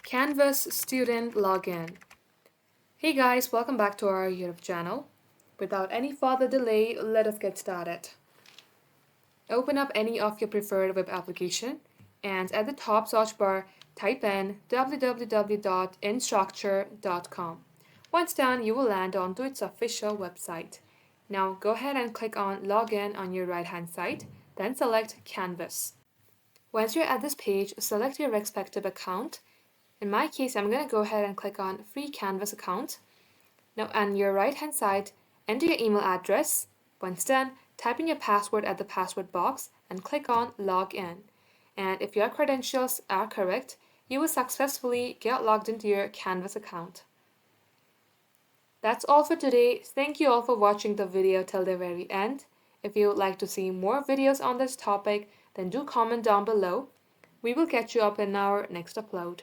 Canvas Student Login. Hey guys, welcome back to our YouTube channel. Without any further delay, let us get started. Open up any of your preferred web application and at the top search bar, type in www.instructure.com. Once done, you will land onto its official website. Now go ahead and click on Login on your right hand side, then select Canvas. Once you're at this page, select your respective account. In my case, I'm going to go ahead and click on Free Canvas account. Now on your right hand side, enter your email address. Once done, type in your password at the password box and click on Log In. And if your credentials are correct, you will successfully get logged into your Canvas account. That's all for today. Thank you all for watching the video till the very end. If you would like to see more videos on this topic, then do comment down below. We will catch you up in our next upload.